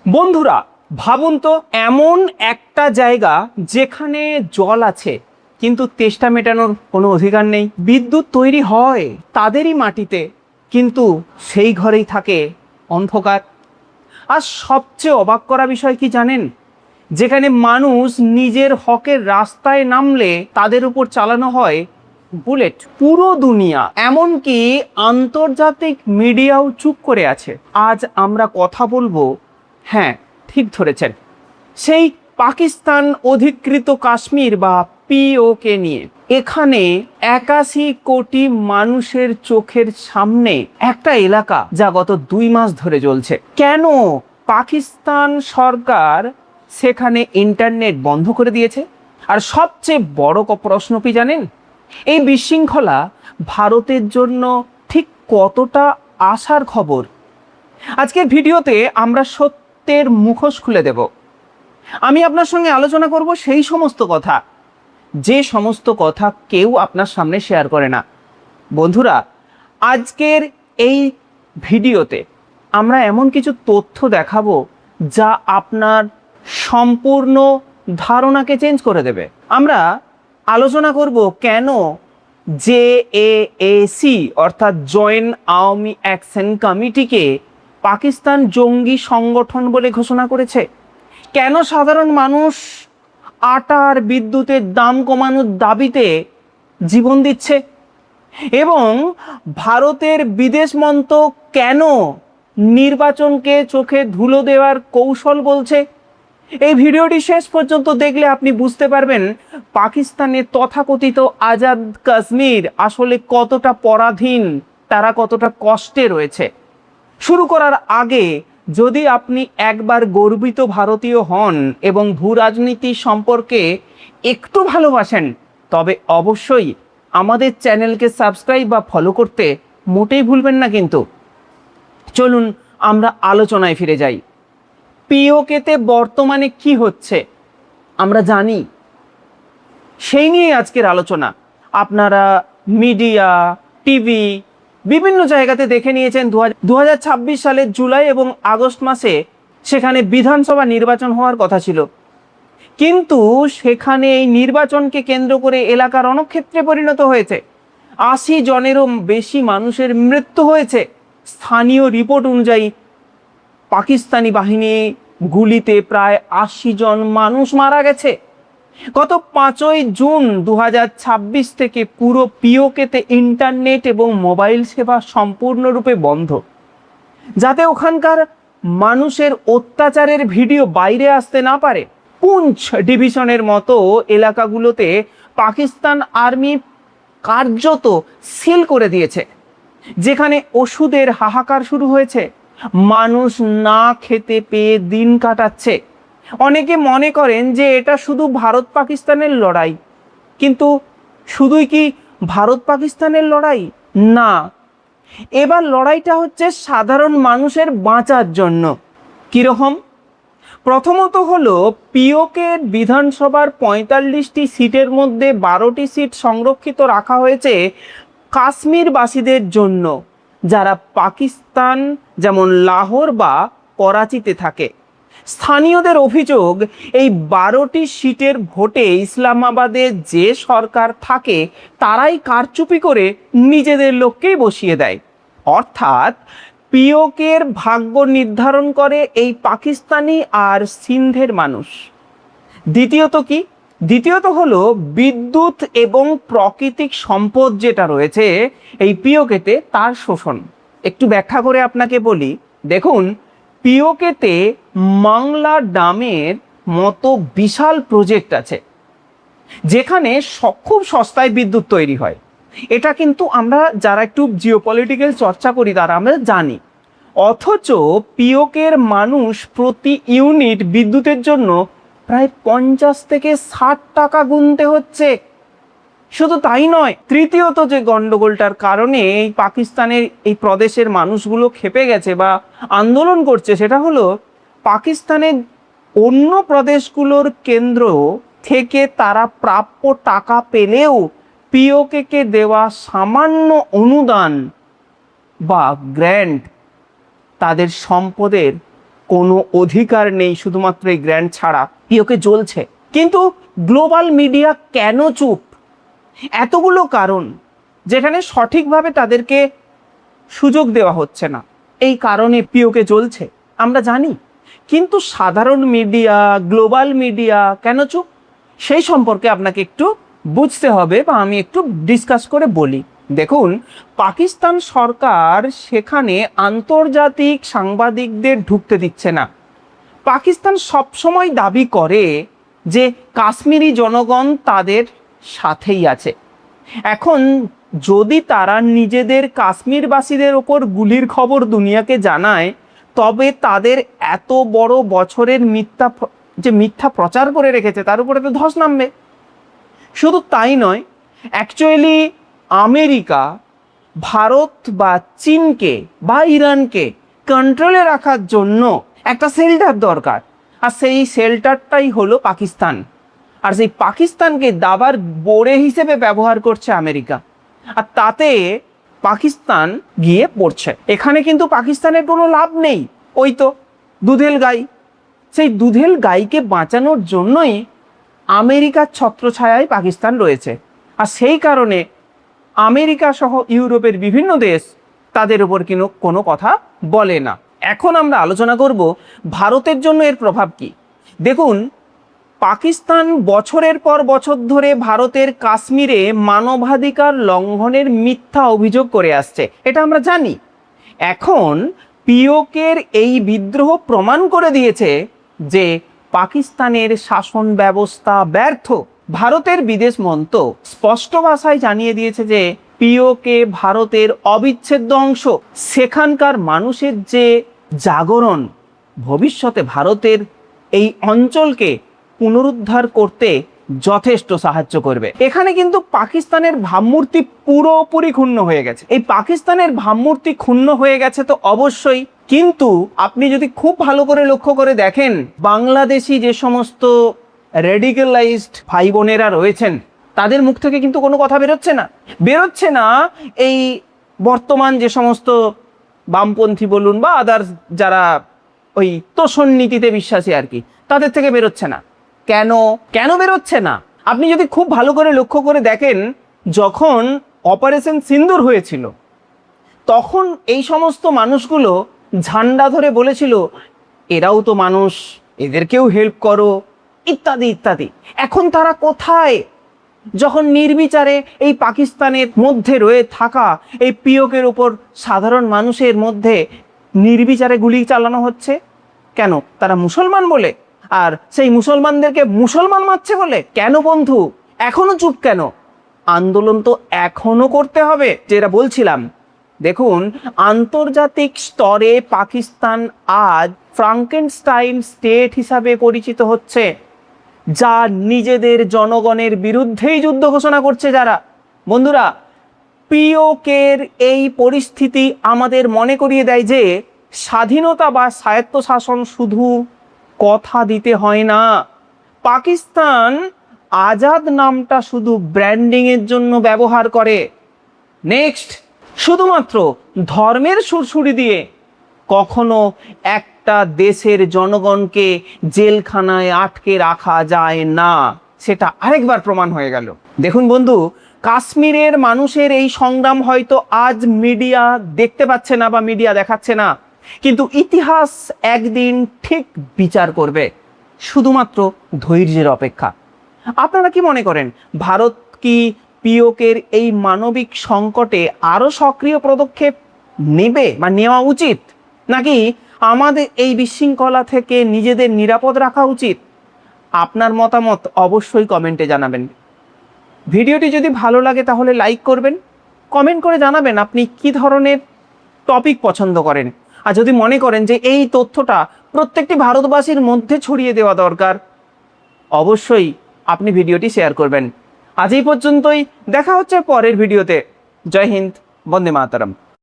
বন্ধুরা, ভাবুন তো, এমন একটা জায়গা যেখানে জল আছে কিন্তু তেষ্টা মেটানোর কোনো অধিকার নেই। বিদ্যুৎ তৈরি হয় তাদেরই মাটিতে, কিন্তু সেই ঘরেই থাকে অন্ধকার। আর সবচেয়ে অবাক করা বিষয় কি জানেন? যেখানে মানুষ নিজের হকের রাস্তায় নামলে তাদের উপর চালানো হয় বুলেট। পুরো দুনিয়া, এমনকি আন্তর্জাতিক মিডিয়াও চুপ করে আছে। আজ আমরা কথা বলবো, হ্যাঁ ঠিক ধরেছেন, সেই পাকিস্তান অধিকৃত কাশ্মীর বা পিওকে নিয়ে। এখানে 81 কোটি মানুষের চোখের সামনে একটা এলাকা যা গত 2 মাস ধরে চলছে। কেন পাকিস্তান সরকার সেখানে ইন্টারনেট বন্ধ করে দিয়েছে? আর সবচেয়ে বড় প্রশ্ন কি জানেন? এই বিশৃঙ্খলা ভারতের জন্য ঠিক কতটা আশার খবর? আজকের ভিডিওতে আমরা সত্যের মুখোশ খুলে দেব। আমি আপনার সঙ্গে আলোচনা করব সেই সমস্ত কথা, যে সমস্ত কথা কেউ আপনার সামনে শেয়ার করে না। বন্ধুরা, আজকের এই ভিডিওতে আমরা এমন কিছু তথ্য দেখাবো যা আপনার সম্পূর্ণ ধারণাকে চেঞ্জ করে দেবে। আমরা আলোচনা করব কেন জেএএসি অর্থাৎ জয়েন্ট আওয়ামী অ্যাকশন কমিটিকে পাকিস্তান জঙ্গি সংগঠন বলে ঘোষণা করেছে, কেন সাধারণ মানুষ আটা আর বিদ্যুতের দাম কমানোর দাবিতে জীবন দিচ্ছে, এবং ভারতের বিদেশ মন্ত্রক কেন নির্বাচনকে চোখে ধুলো দেওয়ার কৌশল বলছে। এই ভিডিওটি শেষ পর্যন্ত দেখলে আপনি বুঝতে পারবেন পাকিস্তানের তথাকথিত আজাদ কাশ্মীর আসলে কতটা পরাধীন, তারা কতটা কষ্টে রয়েছে। শুরু করার আগে যদি আপনি একবার গর্বিত ভারতীয় হন এবং ভূ রাজনীতি সম্পর্কে একটু ভালোবাসেন, তবে অবশ্যই আমাদের চ্যানেলকে সাবস্ক্রাইব বা ফলো করতে মোটেই ভুলবেন না। কিন্তু চলুন আমরা আলোচনায় ফিরে যাই। পিওকেতে বর্তমানে কি হচ্ছে আমরা জানি, সেই নিয়ে আজকের আলোচনা। আপনারা মিডিয়া, টিভি, বিভিন্ন জায়গাতে দেখে নিয়েছেন 2026 সালের জুলাই এবং আগস্ট মাসে সেখানে বিধানসভা নির্বাচন হওয়ার কথা ছিল, কিন্তু সেখানে এই নির্বাচনকে কেন্দ্র করে এলাকা রণক্ষেত্রে পরিণত হয়েছে। 80 জনেরও বেশি মানুষের মৃত্যু হয়েছে। স্থানীয় রিপোর্ট অনুযায়ী পাকিস্তানি বাহিনী গুলিতে প্রায় 80 জন মানুষ মারা গেছে। গত 5ই জুন 2026 থেকে পুরো পিওকেতে ইন্টারনেট এবং মোবাইল সেবা সম্পূর্ণরূপে বন্ধ, যাতে ওখানকার মানুষের অত্যাচারের ভিডিও বাইরে আসতে না পারে। পুঞ্চ ডিভিশনের মতো এলাকাগুলোতে পাকিস্তান আর্মি কার্যত সিল করে দিয়েছে, যেখানে ওষুধের হাহাকার শুরু হয়েছে। মানুষ না খেতে পেয়ে দিন কাটাচ্ছে। অনেকে মনে করেন যে এটা শুধু ভারত পাকিস্তানের লড়াই, কিন্তু শুধুই কি ভারত পাকিস্তানের লড়াই? না, এবার লড়াইটা হচ্ছে সাধারণ মানুষের বাঁচার জন্য। কীরকম? প্রথমত হলো, পিওকের বিধানসভার 45টি সিটের মধ্যে 12টি সিট সংরক্ষিত রাখা হয়েছে কাশ্মীরবাসীদের জন্য, যারা পাকিস্তান যেমন লাহোর বা করাচিতে থাকে। স্থানীয়দের অভিযোগ, এই 12টি সিটের ভোটে ইসলামাবাদে যে সরকার থাকে তারাই কারচুপি করে নিজেদের লোককেই বসিয়ে দেয়। অর্থাৎ পিওকের ভাগ্য নির্ধারণ করে এই পাকিস্তানি আর সিন্ধের মানুষ। দ্বিতীয়ত হলো বিদ্যুৎ এবং প্রাকৃতিক সম্পদ যেটা রয়েছে এই পিওকেতে, তার শোষণ। একটু ব্যাখ্যা করে আপনাকে বলি। দেখুন, পিওকেতে মাংলা ডামের মতো বিশাল প্রজেক্ট আছে, যেখানে খুব সস্তায় বিদ্যুৎ তৈরি হয়। এটা কিন্তু আমরা যারা একটু জিওপলিটিক্যাল চর্চা করি তারা আমরা জানি। অথচ পিওকের মানুষ প্রতি ইউনিট বিদ্যুতের জন্য প্রায় 50 থেকে 60 টাকা গুনতে হচ্ছে। শুধু তাই নয়, তৃতীয়ত যে গন্ডগোলটার কারণে এই পাকিস্তানের এই প্রদেশের মানুষগুলো খেপে গেছে বা আন্দোলন করছে, সেটা হলো পাকিস্তানের অন্য প্রদেশগুলোর কেন্দ্র থেকে তারা প্রাপ্য টাকা পেলেও পিওকে দেওয়া সামান্য অনুদান বা গ্র্যান্ট তাদের সম্পদের কোনো অধিকার নেই শুধুমাত্র এই গ্র্যান্ট ছাড়া। পিওকে জ্বলছে, কিন্তু গ্লোবাল মিডিয়া কেন চুপ? এতগুলো কারণ, যেখানে সঠিকভাবে তাদেরকে সুযোগ দেওয়া হচ্ছে না, এই কারণে পিওকে জ্বলছে আমরা জানি। কিন্তু সাধারণ মিডিয়া, গ্লোবাল মিডিয়া কেন চুপ, সেই সম্পর্কে আপনাকে একটু বুঝতে হবে, বা আমি একটু ডিসকাস করে বলি। দেখুন, পাকিস্তান সরকার সেখানে আন্তর্জাতিক সাংবাদিকদের ঢুকতে দিচ্ছে না। পাকিস্তান সবসময় দাবি করে যে কাশ্মীরি জনগণ তাদের সাথেই আছে। এখন যদি তারা নিজেদের কাশ্মীরবাসীদের ওপর গুলির খবর দুনিয়াকে জানায়, তবে তাদের এত বড় বছরের মিথ্যা প্রচার করে রেখেছে তার উপরে তো ধস নামবে। শুধু তাই নয়, অ্যাকচুয়ালি আমেরিকা ভারত বা চীনকে বা ইরানকে কন্ট্রোলে রাখার জন্য একটা শেল্টার দরকার, আর সেই শেল্টারটাই হলো পাকিস্তান। আর সেই পাকিস্তানকে দাবার বোড়ে হিসেবে ব্যবহার করছে আমেরিকা, আর তাতে পাকিস্তান গিয়ে পড়ছে। এখানে কিন্তু পাকিস্তানের কোনো লাভ নেই। ওই তো দুধেল গাই, সেই দুধেল গাইকে বাঁচানোর জন্যই আমেরিকার ছত্রছায়ায় পাকিস্তান রয়েছে। আর সেই কারণে আমেরিকা সহ ইউরোপের বিভিন্ন দেশ তাদের উপর কোনো কথা বলে না। এখন আমরা আলোচনা করব ভারতের জন্য এর প্রভাব কি। দেখুন, পাকিস্তান বছরের পর বছর ধরে ভারতের কাশ্মীরে মানবাধিকার লঙ্ঘনের মিথ্যা অভিযোগ করে আসছে, এটা আমরা জানি। এখন পিওকের এই বিদ্রোহ প্রমাণ করে দিয়েছে যে পাকিস্তানের শাসন ব্যবস্থা ব্যর্থ। ভারতের বিদেশ মন্ত্রক স্পষ্ট ভাষায় জানিয়ে দিয়েছে যে পিওকে ভারতের অবিচ্ছেদ্য অংশ। সেখানকার মানুষের যে জাগরণ ভবিষ্যতে ভারতের এই অঞ্চলকে পুনরুদ্ধার করতে যথেষ্ট সাহায্য করবে। এখানে কিন্তু পাকিস্তানের ভাবমূর্তি পুরোপুরি ক্ষুণ্ণ হয়ে গেছে। এই পাকিস্তানের ভাবমূর্তি ক্ষুণ্ণ হয়ে গেছে তো অবশ্যই, কিন্তু আপনি যদি খুব ভালো করে লক্ষ্য করে দেখেন, বাংলাদেশি যে সমস্ত রেডিক্যালাইজড ভাই বোনেরা রয়েছেন তাদের মুখ থেকে কিন্তু কোনো কথা বেরোচ্ছে না। এই বর্তমান যে সমস্ত বামপন্থী বলুন বা আদার্স যারা ওই তোষণ নীতিতে বিশ্বাসী আর কি, তাদের থেকে বেরোচ্ছে না। কেন বেরোচ্ছে না? আপনি যদি খুব ভালো করে লক্ষ্য করে দেখেন, যখন অপারেশন সিন্দুর হয়েছিল তখন এই সমস্ত মানুষগুলো ঝান্ডা ধরে বলেছিল এরাও তো মানুষ, এদেরকেও হেল্প করো, ইত্যাদি ইত্যাদি। এখন তারা কোথায়? যখন নির্বিচারে এই পাকিস্তানের মধ্যে রয়ে থাকা এই পিওকের উপর সাধারণ মানুষের মধ্যে নির্বিচারে গুলি চালানো হচ্ছে। কেন? তারা মুসলমান বলে, আর সেই মুসলমানদেরকে মুসলমান মারছে বলে। কেন বন্ধু এখনো চুপ কেন? আন্দোলন তো এখনো করতে হবে, যেটা বলছিলাম। দেখুন, আন্তর্জাতিক স্তরে পাকিস্তান আজ ফ্রাঙ্কেনস্টাইন স্টেট হিসাবে পরিচিত হচ্ছে, যা নিজেদের জনগণের বিরুদ্ধেই যুদ্ধ ঘোষণা করছে যারা। বন্ধুরা, পিওকের এই পরিস্থিতি আমাদের মনে করিয়ে দেয় যে স্বাধীনতা বা স্বায়ত্তশাসন শুধু কথা দিতে হয় না। পাকিস্তান আজাদ নামটা শুধু ব্র্যান্ডিংয়ের জন্য ব্যবহার করে। নেক্সট, শুধুমাত্র ধর্মের সুরসুরি দিয়ে কখনো একটা দেশের জনগণকে জেলখানায় আটকে রাখা যায় না, সেটা আরেকবার প্রমাণ হয়ে গেল। দেখুন বন্ধু, কাশ্মীরের মানুষের এই সংগ্রাম হয়তো আজ মিডিয়া দেখতে পাচ্ছে না বা মিডিয়া দেখাচ্ছে না, কিন্তু ইতিহাস একদিন ঠিক বিচার করবে। শুধুমাত্র ধৈর্যের অপেক্ষা। আপনারা কি মনে করেন, ভারত কি পিওকের এই মানবিক সংকটে আরো সক্রিয় পদক্ষেপ নেবে বা নেওয়া উচিত, নাকি আমাদের এই বিশৃঙ্খলা থেকে নিজেদের নিরাপদ রাখা উচিত? আপনার মতামত অবশ্যই কমেন্টে জানাবেন। ভিডিওটি যদি ভালো লাগে তাহলে লাইক করবেন, কমেন্ট করে জানাবেন আপনি কি ধরনের টপিক পছন্দ করেন। আর যদি মনে করেন যে এই তথ্যটা প্রত্যেকটি ভারতবাসীর মধ্যে ছড়িয়ে দেওয়া দরকার, অবশ্যই আপনি ভিডিওটি শেয়ার করবেন। আজ এই পর্যন্তই, দেখা হচ্ছে পরের ভিডিওতে। জয় হিন্দ, বন্দে মাতরম।